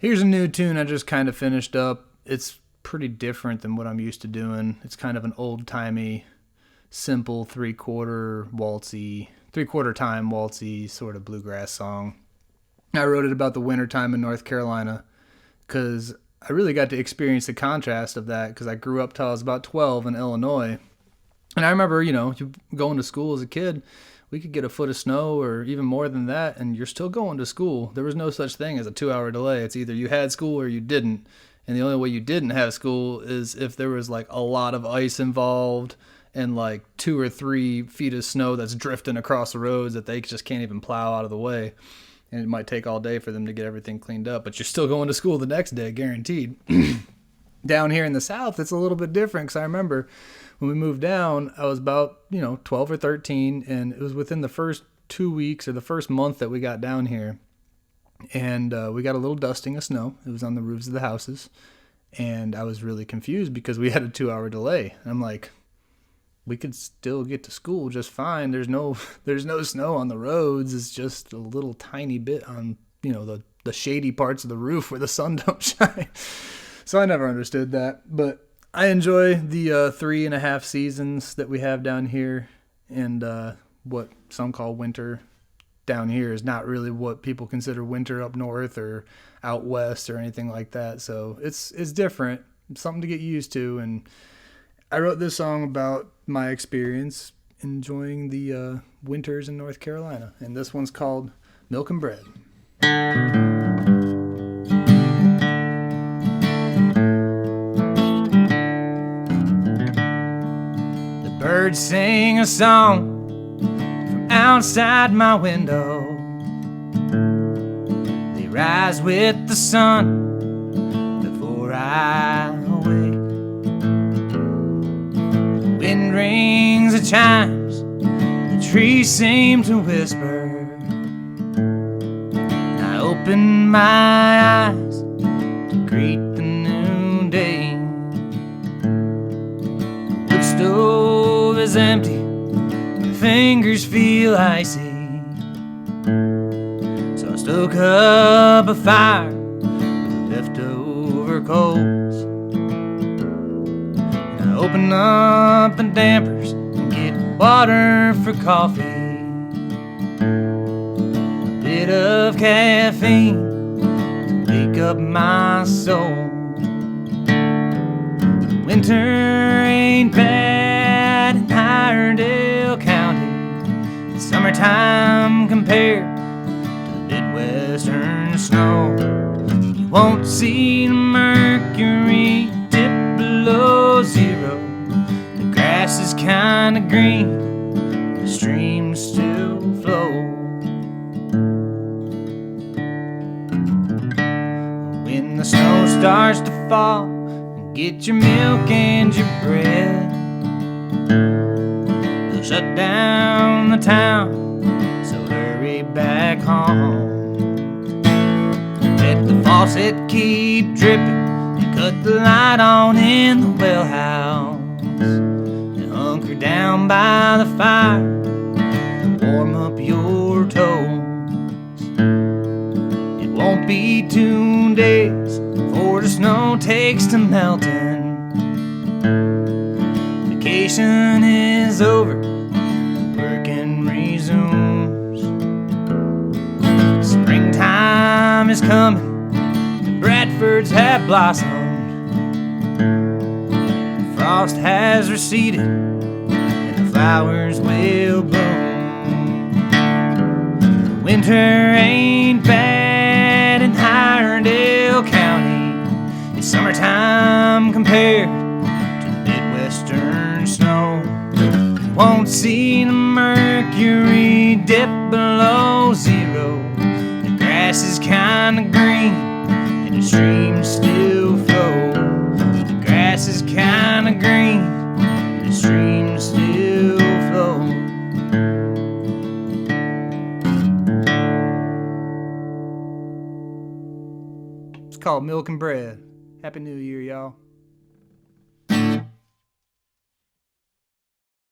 Here's a new tune I just kind of finished up. It's pretty different than what I'm used to doing. It's kind of an old-timey, simple three-quarter time waltzy sort of bluegrass song. I wrote it about the wintertime in North Carolina because I really got to experience the contrast of that because I grew up till I was about 12 in Illinois. And I remember, going to school as a kid, we could get a foot of snow or even more than that, and you're still going to school. There was no such thing as a 2-hour delay. It's either you had school or you didn't. And the only way you didn't have school is if there was like a lot of ice involved and like 2 or 3 feet of snow that's drifting across the roads that they just can't even plow out of the way. And it might take all day for them to get everything cleaned up, but you're still going to school the next day, guaranteed. Down here in the South, it's a little bit different because I remember when we moved down, I was about, 12 or 13, and it was within the first 2 weeks or the first month that we got down here. And we got a little dusting of snow. It was on the roofs of the houses. And I was really confused because we had a 2-hour delay. I'm like, we could still get to school just fine. There's no snow on the roads. It's just a little tiny bit on, the shady parts of the roof where the sun don't shine. So I never understood that. But I enjoy the 3.5 seasons that we have down here, and what some call winter down here is not really what people consider winter up north or out west or anything like that. So it's different, it's something to get used to. And I wrote this song about my experience enjoying the winters in North Carolina, and this one's called Milk and Bread. Birds sing a song from outside my window. They rise with the sun before I awake. The wind rings the chimes, the trees seem to whisper. I open my eyes to greet the new day. The wood stove is empty, my fingers feel icy. So I stoke up a fire with leftover coals. And I open up the dampers and get water for coffee. A bit of caffeine to wake up my soul. Winter ain't bad in Iredell County. It's summertime compared to the Midwestern snow. You won't see the mercury dip below zero. The grass is kinda green, the streams still flow. When the snow starts to fall, get your milk and your bread. They'll shut down the town, so hurry back home. Let the faucet keep dripping and cut the light on in the wellhouse. And hunker down by the fire and warm up your toes. It won't be 2 days before the snow takes to melting. Vacation is over, work and resumes. Springtime is coming, the Bradfords have blossomed. Frost has receded, and the flowers will bloom. Winter ain't bad in Iredell County. It's summertime compared to the Midwestern snow. You won't see the mercury dip below zero. The grass is kinda green and the streams still flow. The grass is kinda green and the streams still flow. It's called Milk and Bread. Happy New Year, y'all.